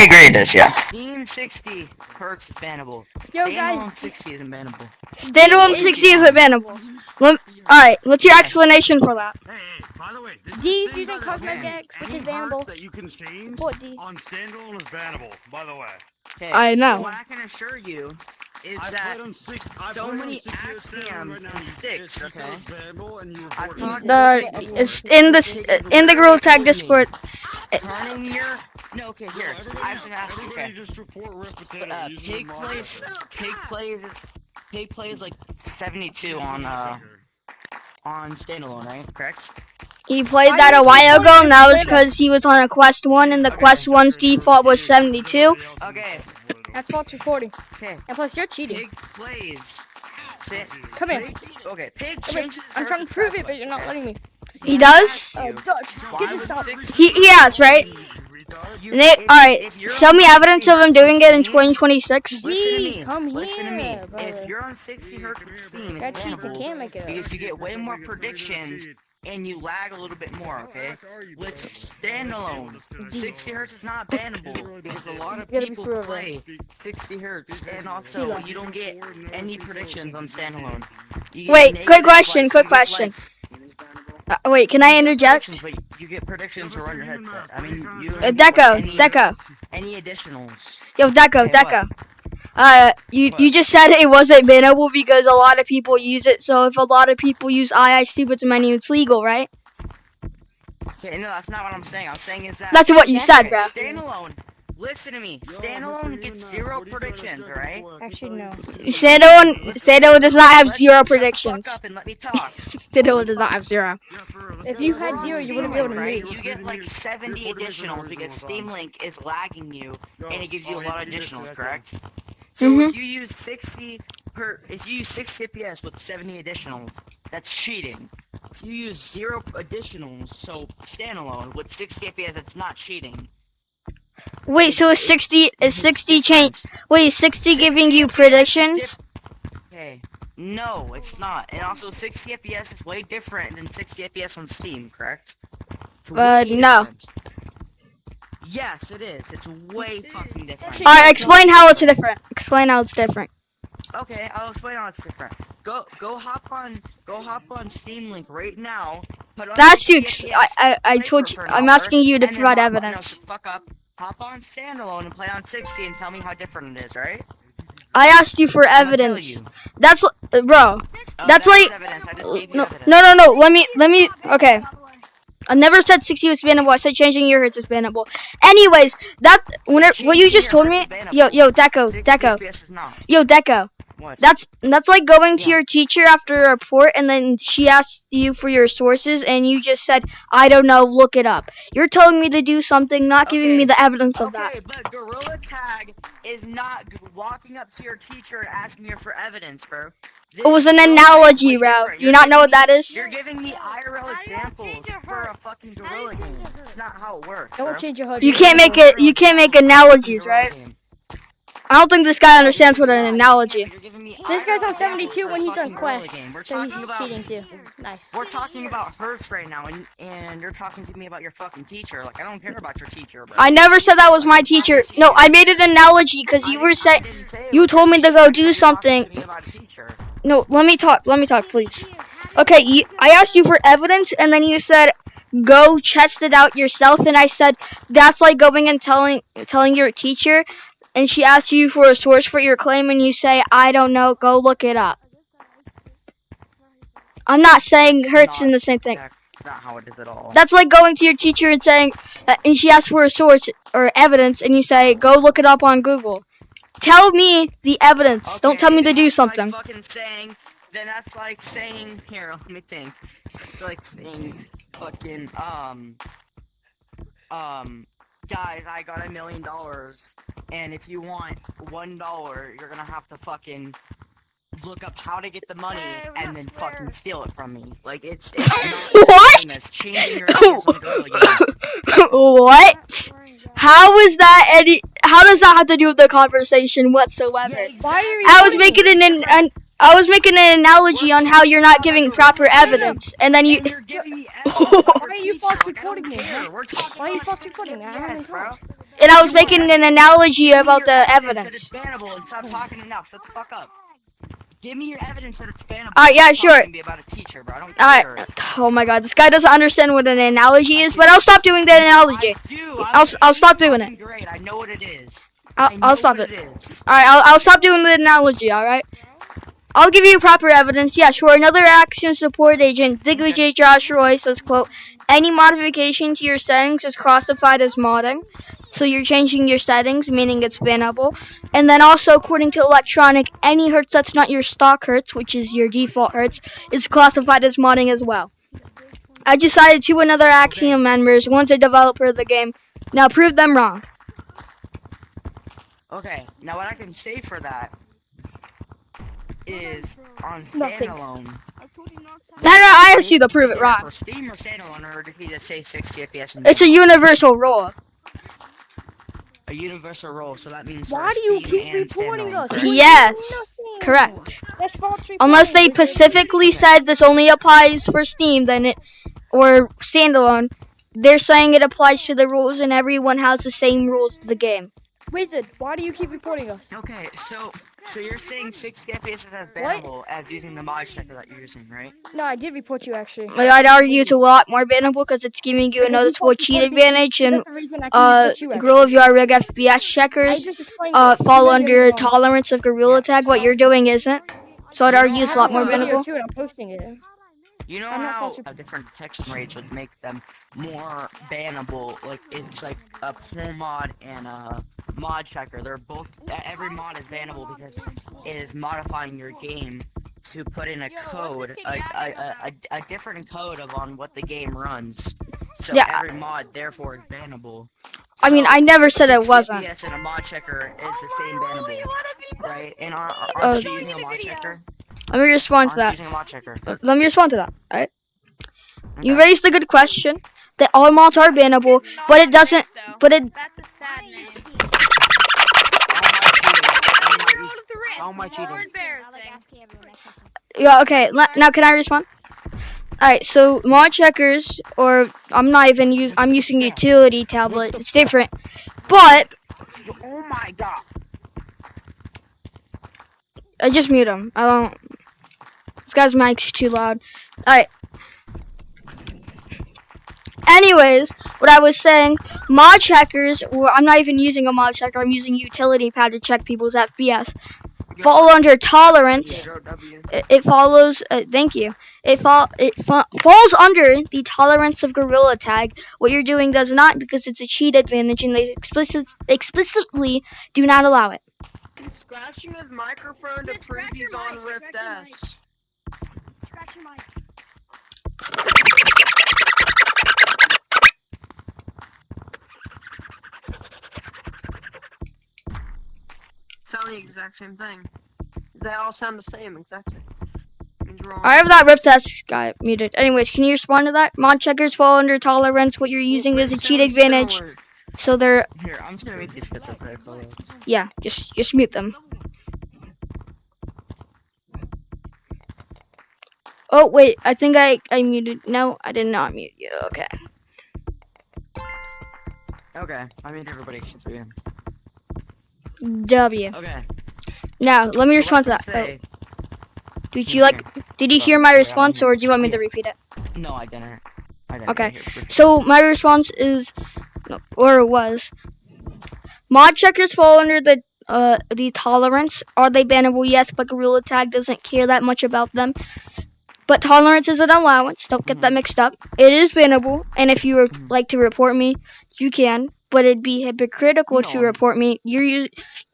agree with this, yeah. Steam 60 hertz is bannable. Yo, Standalone guys. 60 isn't bannable. Standalone 60 is bannable. Alright, what's your explanation for that? Hey, by the way, this D is thing using that cosmetic any X, which is hertz bannable. that you can change What D? on standalone is bannable, by the way. Okay. I know. What I can assure you is I that played on six. I so played many on 60 axioms right now. and sticks, It said okay? it's bannable, and you I reported thought it. It's in the Gorilla Tag Discord. turning your no. Okay, here. I have to ask you. Everybody Okay. just report repetitive. using the Pig plays like 72 on standalone, right? Correct. He played that a while ago, and that was because he was on a Quest 1, and the Quest 1's default was 72. Okay. That's false recording. Okay. And plus, you're cheating. Pig plays. Come here. Okay. Pig Come here. changes. I'm trying to prove it, but you're not letting me. He does? Oh, Dutch. Get your stuff. He has, right? Alright, show me evidence of him doing it in 2026. D, come Listen to me. here, brother. If you're on 60 hertz with Steam, That it's cheats and bannable can't make it up. because you get way more predictions and you lag a little bit more. Okay. With standalone, 60 hertz is not bannable because a lot of You gotta be people forever. play 60 hertz, and also Tila. you don't get any predictions on standalone. You get Wait, negative quick question, likes, quick you get question. likes. Wait, can I You get interject? predictions, but you get predictions to run your headset. I mean, you don't Deco, get Deco. any additionals. Yo, Deco, Okay, Deco. You just said it wasn't bannable because a lot of people use it, so if a lot of people use II Stupid's menu, it's legal, right? Okay, no, that's not what I'm saying. I'm saying is that That's what you said, bro. standalone. Listen to me. Standalone gets 0 predictions, alright? Actually, no. Sado does not have Let's 0 shut the predictions. fuck up and let me talk. Sado does not have 0. If you had 0, you wouldn't be able to Right? move. You get like 70 additionals because Steam Link is lagging you and it gives you a lot of additionals, correct? So if you use 60 FPS with 70 additionals, that's cheating. If you use 0 additionals, so standalone with 60 FPS, that's not cheating. Wait, so is 60 change? Wait, is 60 giving you predictions? Okay. No, it's not. And also 60 FPS is way different than 60 FPS on Steam, correct? It's way no. different. Yes, it is. It's way fucking different. Alright, explain how it's different. Explain how it's different. Okay, I'll explain how it's different. Go hop on Steam Link right now. Put on That's 60 you. FPS, I play told for you. an I'm hour, asking you to and then provide hop on- no, evidence. fuck up. Hop on standalone and play on 60 and tell me how different it is, right? I asked you for I'm gonna tell evidence. you. That's bro. Oh, That's like evidence. I just gave you no, evidence. no. Let me. Okay. I never said 60 was bannable. I said changing your hertz is bannable. Anyways, that what you just told me. Yo, Deco, 60 Deco. FPS is not. Yo, Deco. What? That's like going to Yeah. your teacher after a report, and then she asks you for your sources, and you just said, "I don't know, look it up." You're telling me to do something, not giving me the evidence of that. Okay, but Gorilla Tag is not walking up to your teacher and asking her for evidence, bro. It was an analogy, bro. Do you not know what that is? You're giving me IRL examples for a fucking Gorilla game. It's not how it works, I bro. won't change your HUD. You can't make it. You can't make analogies, right? I don't think this guy understands what an analogy. This guy's on 72 when he's on Quest, We're so talking he's about cheating too. Nice. We're talking about Hertz right now, and you're talking to me about your fucking teacher. Like, I don't care about your teacher, bro. I never said that was my teacher. No, I made an analogy because you were saying you told me to go do something. No, let me talk, please. Okay, I asked you for evidence, and then you said go test it out yourself, and I said that's like going and telling your teacher, and she asked you for a source for your claim, and you say I don't know, go look it up. I'm not saying Hertz in the same thing. That's not how it is at all. That's like going to your teacher and saying, and she asks for a source or evidence, and you say, go look it up on Google. Tell me the evidence. Okay, Don't tell me to do that's something. Like fucking saying, then that's like saying, here, let me think. It's like saying, fucking, guys, I got $1 million, and if you want $1, you're gonna have to fucking look up how to get the money and then fucking steal it from me. Like, it's not What? the same as changing your address on the Gorilla game. What? How is that any? How does that have to do with the conversation whatsoever? Yeah, Why are you? I was making I was making an analogy on how you're not giving proper evidence, and then you. And you're giving me evidence about Why are your you teacher. false Like, I don't reporting me? care. We're talking Why are you about false reporting me? I 60 haven't FPS, bro. talked. And I was making an analogy about the That evidence. it's bannable and stop talking enough. Shut the fuck up. Give me your evidence that it's bannable. Alright, yeah, Stop sure. talking to me about a teacher, bro. I don't Alright. care. Oh my god, this guy doesn't understand what an analogy is, but I'll stop doing the analogy. I do. I'll stop doing it. Great. I know what it is. I'll stop it. Is. Alright, I'll stop doing the analogy, alright? I'll give you proper evidence. Yeah, sure. Another action support agent, Digway Josh Roy, says, quote, any modification to your settings is classified as modding. So you're changing your settings, meaning it's bannable. And then also, according to Electronic, any hertz that's not your stock hertz, which is your default hertz, is classified as modding as well. I just cited 2 another Axiom members. One's a developer of the game. Now prove them wrong. Okay. Now what I can say for that is on Nothing. standalone. No, I asked you to prove it For wrong. Steam or standalone, or did he just say 60 FPS? It's a universal rule. a universal role, so that means Why for do you Steam keep and reporting standalone, us? correct? Yes, correct. That's false Unless they reporting. This is- specifically said this only applies for Steam, then it or standalone. They're saying it applies to the rules, and everyone has the same rules to the game. Wizard, why do you keep reporting us? Okay, so you're saying 60 FPS is as bannable as using the mod checker that you're using, right? No, I did report you actually. I'd argue it's a lot more bannable because it's giving you a noticeable cheat advantage, and That's the reason I can report you, Gorilla VR Rig FPS checkers fall under tolerance of Gorilla Yeah, Tag. What so- you're doing isn't. So I'd You know argue it's a how lot more it's a video bannable. too, and I'm posting it. You know I'm not how false different detection rates would make them more bannable? Like, it's like a pull mod and a mod checker. They're both, every mod is bannable because it is modifying your game to put in a code, a different code of on what the game runs. So Yeah. every mod, therefore, is bannable. I mean, I never said it 60 wasn't. FPS and a mod checker is the same bannable, right? And Uh, aren't you using a mod checker? Let me respond to Aren't you that. using a mod checker? Let me respond to that. Alright. You Okay. raised the good question that all mods are bannable, but it doesn't. But it. That's a sad name. How am I cheating? More How embarrassing. Yeah. Okay. Now can I respond? Alright. So mod checkers, or I'm not even use. I'm using utility tablet. It's different. But Oh my god. I just mute him. I don't. This guy's mic's too loud. Alright. Anyways, what I was saying, mod checkers, or I'm not even using a mod checker, I'm using utility pad to check people's FPS. Fall under tolerance. It follows. Thank you. It falls under the tolerance of Gorilla Tag. What you're doing does not, because it's a cheat advantage, and they explicitly do not allow it. He's scratching his microphone to Just prove scratch he's your on mic, Rift scratch your S. Scratch your mic. Sound the exact same thing. They all sound the same, exactly. Means wrong. I have that Rift S guy muted. Anyways, can you respond to that? Mod checkers fall under tolerance. What you're using is a cheat Sounds advantage. similar. So they're, Here, I'm just gonna make these bits up there for you. yeah, just mute them. Oh wait, I think I muted. No, I did not mute you. Okay. Okay, I made everybody except for you. W. Okay. Now let me respond to that. Say, Did you like? Did you hear my response, or do you want me to repeat it? No, I didn't. I didn't. Okay. Here, So my response is, or it was, mod checkers fall under the tolerance. Are they bannable? Yes, but Gorilla Tag doesn't care that much about them. But tolerance is an allowance. Don't get that mixed up. It is bannable, and if you would like to report me, you can. But it'd be hypocritical to No. report me.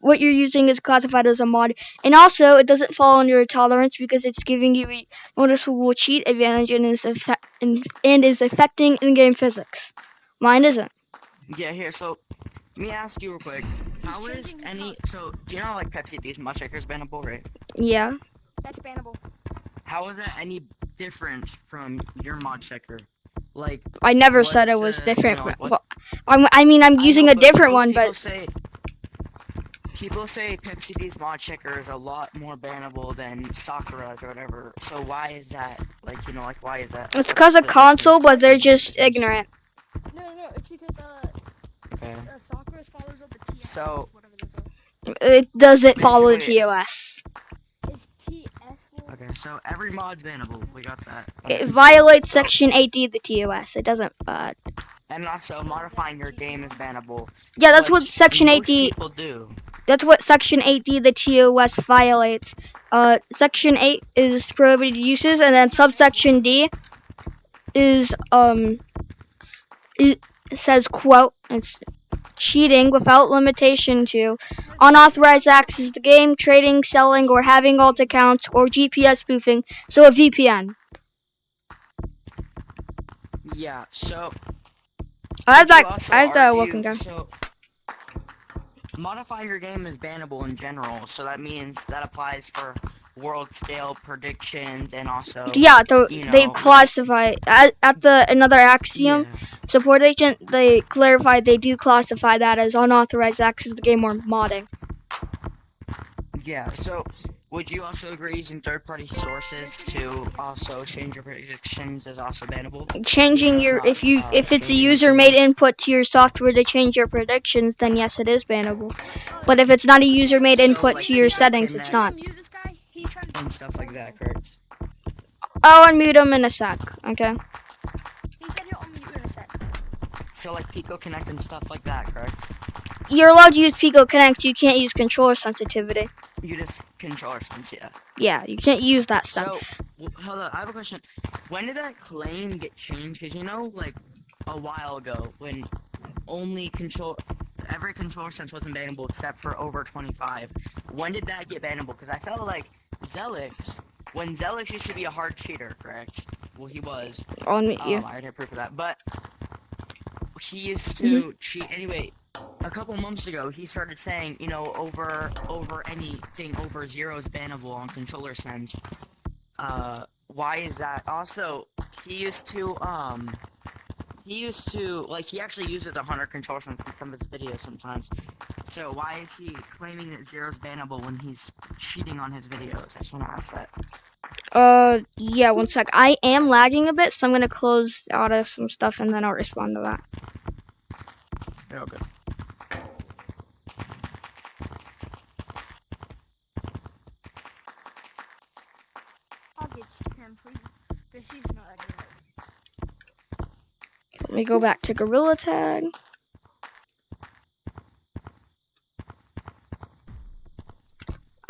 What you're using is classified as a mod, and also it doesn't fall under a tolerance because it's giving you a noticeable cheat advantage and is affecting in-game physics. Mine isn't. Yeah, here, so, let me ask you real quick. How is any, so, do you know, like, Pepsi, these mod checkers bannable, right? Yeah. That's bannable. How is that any different from your mod checker? Like, I never said it what's, was different. you know, Well, I mean, I'm I using know, a but different most one, but people say PepsiD's mod checker is a lot more bannable than Sakura's or whatever. So why is that? Like, you know, like, why is that? it's because of console, but they're just ignorant. No, it's because Okay. Soccer follows up the TS. So- Whatever those are. It doesn't follow the Basically- TOS. Is TS for? Okay, so every mod's bannable. We got that. It violates Section 8D of the TOS. It doesn't. And also, modifying your game is bannable. Yeah, that's what which Section most 8D. people do. That's what Section 8D of the TOS violates. Section 8 is prohibited uses, and then subsection D is it says quote it's cheating without limitation to unauthorized access to the game, trading, selling, or having alt accounts, or GPS spoofing. So a VPN. Yeah, so I have could you that. also I have that argue- working down. So, modifying your game is bannable in general, so that means that applies for world scale predictions and also. Yeah, you they know, classify at the another Axiom Yeah. support agent. They clarified they do classify that as unauthorized access to the game or modding. Yeah, so would you also agree using third-party sources to also change your predictions is also bannable? Changing Yeah, your it's not, if it's a changing user made input to your software to change your predictions, then yes, it is bannable. But if it's not a user made So, input like, to your people settings, can it's then- not. Mute this guy. He's trying to. And stuff like that, correct? I'll unmute him in a sec. Okay. He said he'll unmute in a sec. So like Pico Connect and stuff like that, correct? You're allowed to use Pico Connect. You can't use controller sensitivity. You just controller sense, yeah. Yeah, you can't use that stuff. So, hold on, I have a question. When did that claim get changed? Because you know, like, a while ago, when every controller sense wasn't bannable except for over 25. When did that get bannable? Because I felt like when Zelix used to be a hard cheater, correct? Well, he was. I'll unmute you. I didn't proof of that, but he used to cheat. Anyway, a couple months ago, he started saying, you know, over anything over 0 is bannable on controller sense. Why is that? Also, he used to like he actually uses 100 controller sense in some of his videos sometimes. So why is he claiming that 0 is bannable when he's cheating on his videos? I just want to ask that. Yeah, one sec. I am lagging a bit, so I'm gonna close out of some stuff and then I'll respond to that. Yeah, okay. I'll get him, please. This is not that good. Let me go back to Gorilla Tag.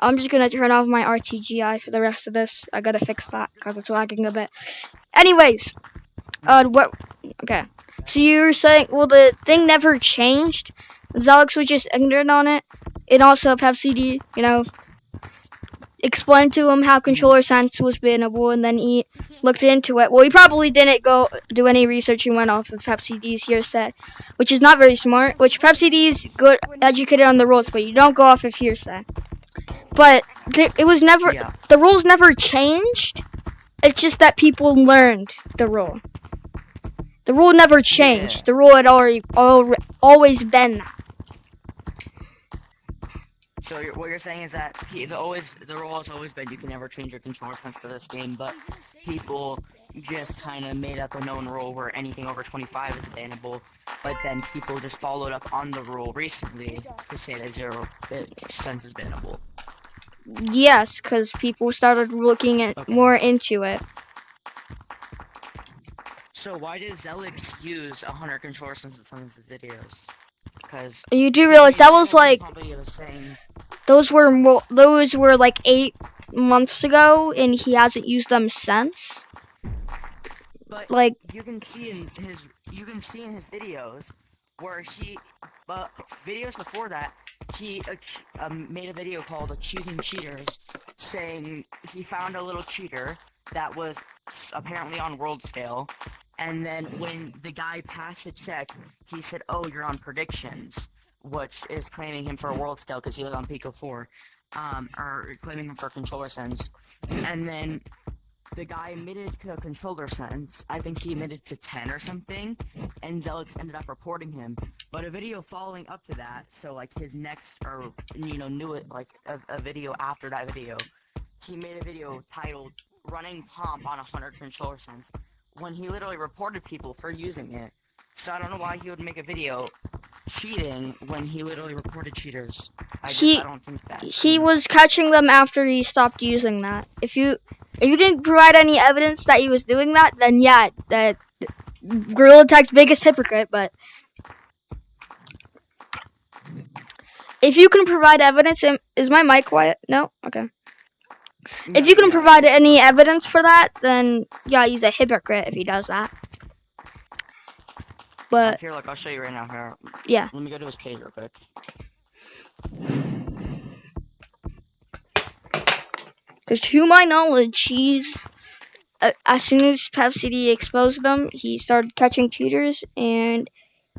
I'm just gonna turn off my RTGI for the rest of this. I gotta fix that because it's lagging a bit. Anyways, what? Okay. So you were saying, well, the thing never changed. Zelix was just ignorant on it. And also PepsiD, you know, explained to him how controller sense was bannable, and then he looked into it. Well, he probably didn't go do any research. He went off of PepsiD's hearsay, which is not very smart. Which PepsiD's good, educated on the rules, but you don't go off of hearsay. But it was never, Yeah. the rules never changed. It's just that people learned the rule. The rule never changed. Yeah. The rule had always been that. So what you're saying is that the rule has always been you can never change your controller sense for this game, but people just kind of made up a known rule where anything over 25 is bannable, but then people just followed up on the rule recently to say that 0 sense is bannable. Yes, because people started looking at Okay. more into it. So why does Zelix use 100 controller sense in some of his videos? Because You do realize that was like those were like 8 months ago, and he hasn't used them since. But Like, you can see in his videos where videos before that he made a video called Accusing Cheaters, saying he found a little cheater that was apparently on world scale, and then when the guy passed the check, he said, "Oh, you're on predictions," which is claiming him for a world scale because he was on Pico 4, or claiming him for controller sense, and then the guy admitted to a controller sense. I think he admitted to 10 or something, and Zelix ended up reporting him. But a video following up to that, so like his next, or knew it like a video after that video, he made a video titled "Running Pomp on 100 Controller Sense," when he literally reported people for using it. So I don't know why he would make a video cheating when he literally reported cheaters. I don't think that. He was catching them after he stopped using that. If you can provide any evidence that he was doing that, then yeah, that Gorilla Tag's biggest hypocrite. But if you can provide evidence, is my mic quiet? No? Okay. If you can provide any evidence for that, then yeah, he's a hypocrite if he does that. But here, look, I'll show you right now. Here. Yeah. Let me go to his page real quick. Because to my knowledge, he's as soon as Pep City exposed them, he started catching cheaters and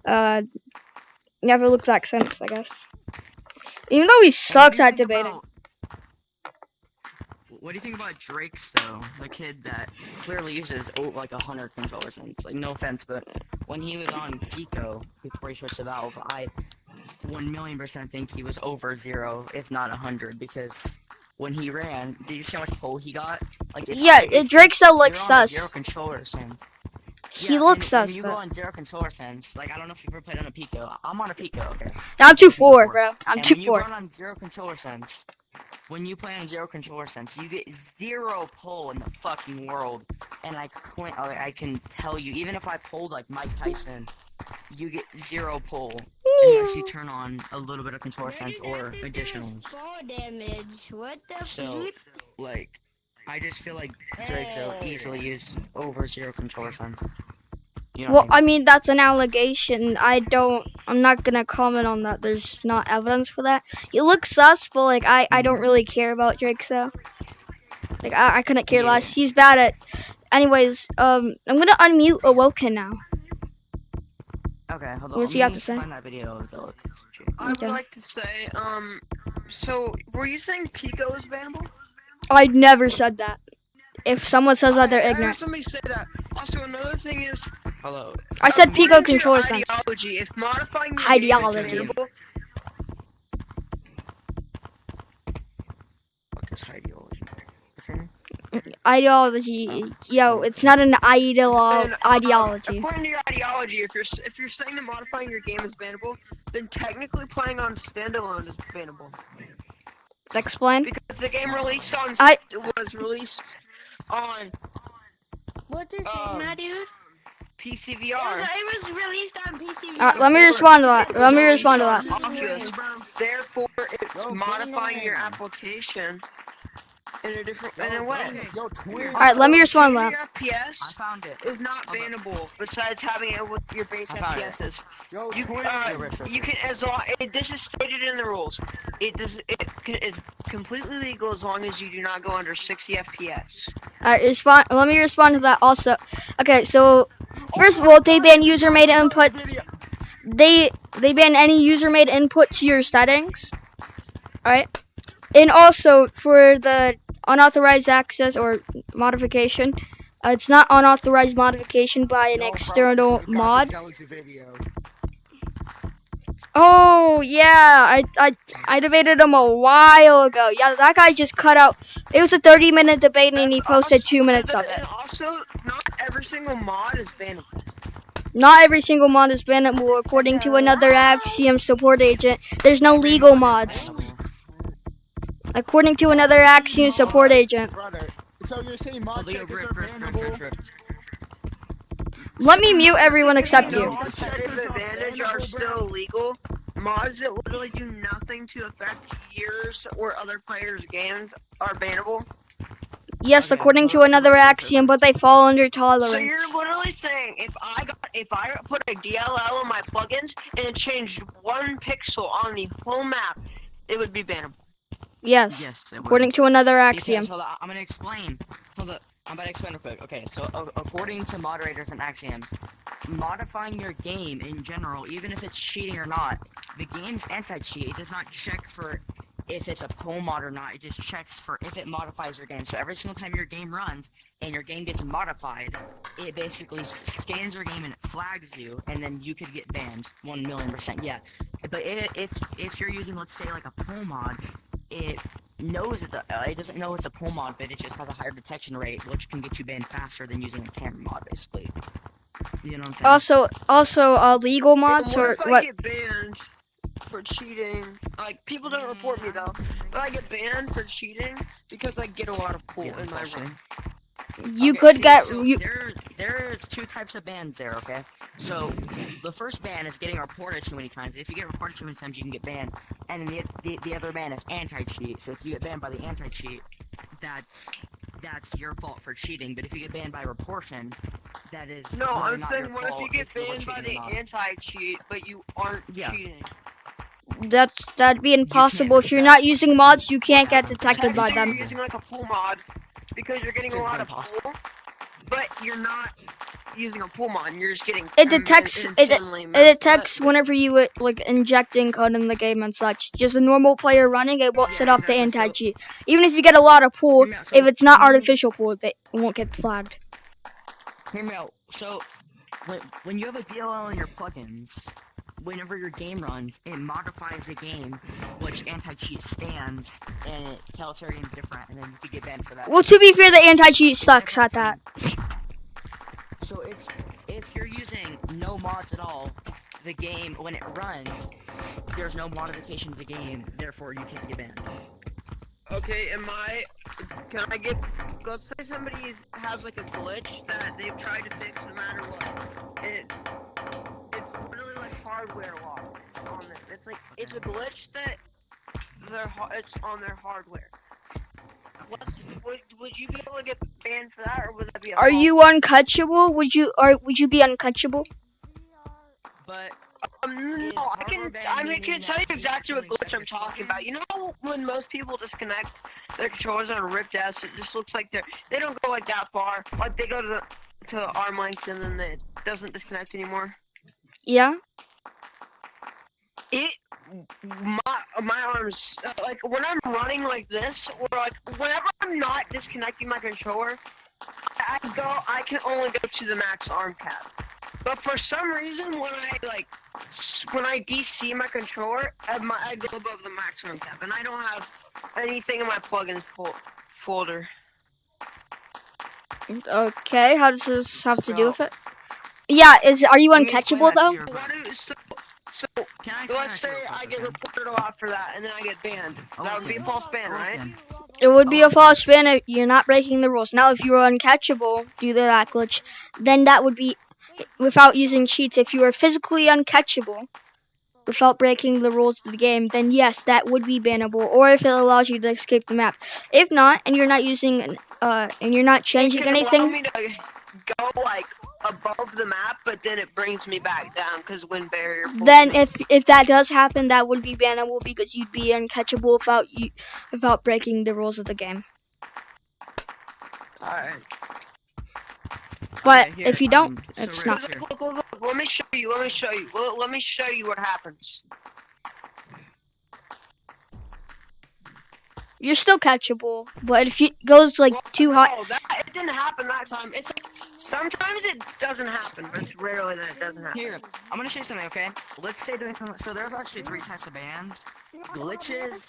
never looked back since, I guess. Even though he sucks at debating. What do you think about Drake's though? The kid that clearly uses like 100 controllers, and it's like no offense, but when he was on Pico before he switched to Valve, I 1,000,000% think he was over 0, if not 100, because when he ran, did you see how much pull he got? Like Drake still looks sus. 0 controller sense. He looks sus. When you go on 0 controller sense, like I don't know if you've ever played on a Pico. I'm on a Pico, okay. I'm 2-4, bro. I'm 2-4. When you run on 0 controller sense, when you play on 0 controller sense, you get 0 pull in the fucking world. And I can tell you, even if I pulled like Mike Tyson, you get 0 pull unless you turn on a little bit of controller sense or additionals. Fall damage. What the So, like, I just feel like Drake's so easily used over 0 controller sense. You know Well, what I mean, that's an allegation. I'm not gonna comment on that. There's not evidence for that. He looks sus, but like, I don't really care about Drake, so. Like, I couldn't care less. He's bad at. Anyways, I'm gonna unmute Awoken now. Okay, hold on. What's he have to say? Find that video of the I would like to say, so were you saying Pico is bannable? I never said that. If someone says that, they're I heard ignorant. somebody say that. Also, another thing is, Hello. I said Pico according to your controller sense. ideology, if modifying your Ideology. game is bannable, What is ideology? Ideology, yo, it's not an ideology. according to your ideology, if you're saying that modifying your game is bannable, then technically playing on standalone is bannable. Explain. Because the game released on was released on What's your Sigma, dude? PCVR. It was released on PC. Let me respond to that. Let me respond to that. Oculus. Therefore, it's modifying your application in a different way. Alright, let me respond to that. Your FPS I found it. is not bannable. Besides having it with your base FPSs, you can as long this is stated in the rules. It is completely legal as long as you do not go under 60 FPS. Alright, let me respond to that also. Okay, so first of all, they ban user-made input. They ban any user-made input to your settings. Alright? And also, for the unauthorized access or modification, it's not unauthorized modification by an external mod. Oh, yeah, I debated him a while ago. Yeah, that guy just cut out. It was a 30-minute debate, and he posted 2 minutes of it. And also, not every single mod is bannable. Not every single mod is bannable, according to another Axiom support agent. There's no legal mods. According to another Axiom support agent. So you're saying mod checkers are bannable? Let me mute everyone except you. Mods that have advantage are still illegal. Mods that literally do nothing to affect yours or other players' games are bannable. Yes, according to another Axiom, but they fall under So tolerance. you're literally saying if I put a DLL on my plugins and it changed 1 pixel on the whole map, it would be bannable. Yes, Yes, it would. according to another Axiom. Because, hold on, I'm gonna explain. Hold up, I'm about to explain real quick. Okay, so according to moderators and Axiom, modifying your game in general, even if it's cheating or not, the game's anti-cheat. It does not check for if it's a pull mod or not. It just checks for if it modifies your game. So every single time your game runs and your game gets modified, it basically scans your game and it flags you, and then you could get banned 1,000,000%. Yeah, but if you're using, let's say, like a pull mod, it knows it doesn't know it's a pull mod, but it just has a higher detection rate, which can get you banned faster than using a camera mod, basically. You know what I'm saying? Also, legal And mods what or if I what? get banned for cheating? Like, people don't report me though, but I get banned for cheating because I get a lot of pool in my room. You Okay, could see, get so you. there's two types of bans there, okay? So the first ban is getting reported too many times. If you get reported too many times, you can get banned. And then the other ban is anti-cheat. So if you get banned by the anti-cheat, that's your fault for cheating. But if you get banned by reportion, that is No, really I'm not saying your what if fault you get you're banned by cheating the or not. anti-cheat, but you aren't Yeah. cheating? That'd be impossible. can't If you're do not that. using mods, you can't get Yeah. detected by Technically, them. you're using like a pool mod because you're getting a It's lot very of possible. pool, but you're not using a pool mod. You're just getting It detects insanely it messed detects up. whenever you like injecting code in the game and such. Just a normal player running, it won't Yeah, set off the exactly, so- anti-cheat. Even if you get a lot of pool, Hear me out, so if it's not when you- artificial pool, it won't get flagged. Hear me out. So, when you have a DLL in your plugins, whenever your game runs, it modifies the game, which anti-cheat stands, and it tells everything's different, and then you could get banned for that. Well, to be fair, the anti-cheat sucks at that. So if you're using no mods at all, the game, when it runs, there's no modification to the game, therefore you can't get banned. Okay, can I get, let's say somebody has like a glitch that they've tried to fix no matter what. It's literally like hardware lock on it. It's like, it's a glitch that it's on their hardware. Would you be able to get banned for that, or would that be a Are you uncatchable? Would you be uncatchable? But no, I can tell you exactly what glitch I'm talking about. You know when most people disconnect their controllers on ripped ass, it just looks like they don't go like that far. Like they go to arm length and then it doesn't disconnect anymore. Yeah. My arms, like when I'm running like this, or like whenever I'm not disconnecting my controller, I can only go to the max arm cap. But for some reason, when I DC my controller, I go above the max arm cap, and I don't have anything in my plugins folder. Okay. How does this have to do with it? Yeah. Are you Let me explain uncatchable that to though? you. So Can I explain let's that to say you real I quick, get okay? reported a lot for that, and then I get banned. That would be a false ban, right? It would be a false ban if you're not breaking the rules. Now, if you were uncatchable due to that glitch, then that would be without using cheats. If you were physically uncatchable without breaking the rules of the game, then yes, that would be bannable. Or if it allows you to escape the map. If not, and you're not using, and you're not changing It can allow anything, me to go like above the map, but then it brings me back down because wind barrier. then if that does happen, that would be bannable because you'd be uncatchable without breaking the rules of the game. Alright. But Okay, here, if you don't, so it's Rick, not. here. Look, let me show you. Let me show you what happens. You're still catchable, but if it goes like too high, No, it didn't happen that time. It's like sometimes it doesn't happen, but it's rarely that it doesn't happen. Here, I'm gonna show you something, okay? Let's say there's so there's actually 3 types of bans: glitches,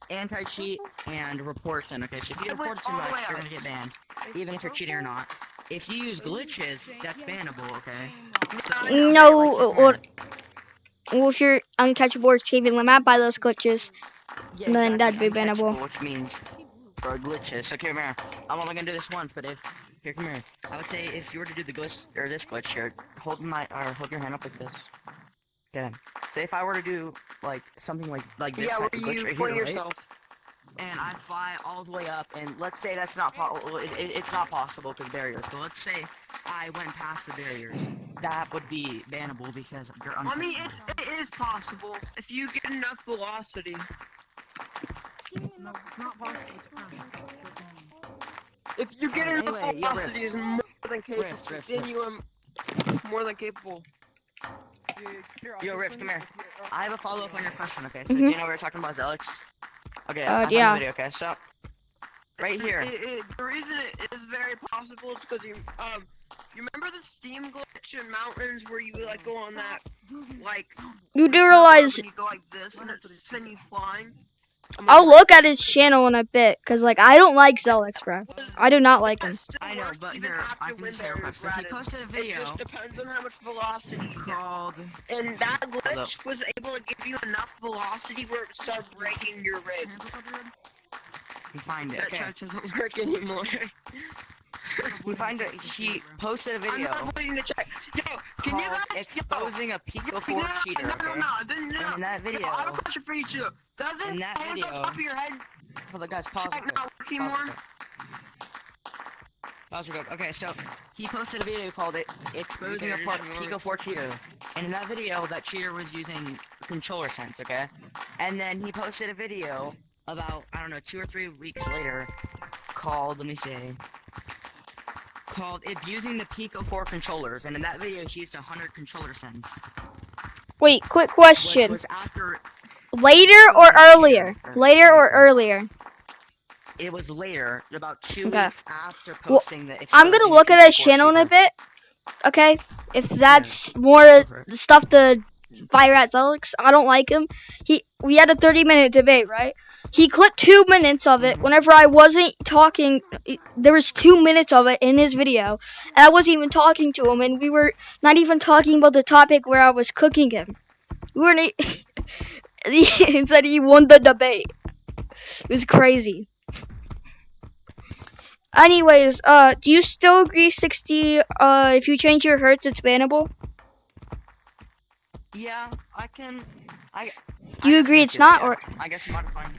anti-cheat, and reportion. Okay, so if you report too much, you're gonna get banned, even if you're cheating or not. If you use glitches, that's bannable, okay? no, or well, if you're uncatchable or escaping the map by those glitches, Yeah, then that'd be exactly, bannable. uncatchable, which means for glitches. So come here. I'm only gonna do this once, but here, come here. I would say if you were to do the glitch or this glitch here, hold your hand up like this. Okay. Say if I were to do like something like this Yeah, type where of glitch you right point here, right? yourself. And I fly all the way up, and let's say that's not it's not possible because barriers. So let's say I went past the barriers. That would be bannable because you're I mean, uncatchable. it is possible if you get enough velocity. If you get enough Anyway, yeah, velocity, Riff. is more than capable. Riff. Then you are more than capable. Yo, Riff, come here. I have a follow-up on your question, okay? So, Mhm. do you know what we're talking about, Zelix? Okay, I found yeah. the video, okay? So, right here. The reason it is very possible is because you remember the Steam glitch in Mountains where you like go on that, like... You do snowboard realize and you go like this and it sends you flying? I'll look at his channel in a bit, cause like I don't like Zelex, bro. I do not like him. I know, but even here, after I can just say real quick. So he Windows, posted a It video just depends on how much velocity you get. called. And that Hold up. glitch was able to give you enough velocity where it would start breaking your rig. We find it. That Okay. charge doesn't work anymore. We find it. He posted a I'm video not putting the check. Yo, can you called guys exposing a Pico 4 no, cheater. no, Okay. no, And in that video, Yo, I have a question for you too. Doesn't in that hands on video- top of your head hold on, guys. Pause. check real quick. not work Pause anymore? real quick. Pause real quick. Okay, so he posted a video called exposing a Pico 4 cheater, and in that video, that cheater was using controller sense. Okay, and then he posted a video about I don't know 2 or 3 weeks later called called abusing the Pico 4 controllers, and in that video he used 100 controller sense, Wait, quick which question. was after Later or earlier? Later or earlier? it was later, about 2 Okay. weeks after Well, posting the. I'm gonna look at his channel in a bit. Okay, if that's more the stuff to fire at Zelex, I don't like him. We had a 30-minute debate, right? He clipped 2 minutes of it. Whenever I wasn't talking, there was 2 minutes of it in his video, and I wasn't even talking to him, and we were not even talking about the topic where I was cooking him. We weren't. He said he won the debate. It was crazy. Anyways, do you still agree 60, if you change your hertz, it's bannable? Yeah, I can. Do you agree it's not, or? I guess modifying.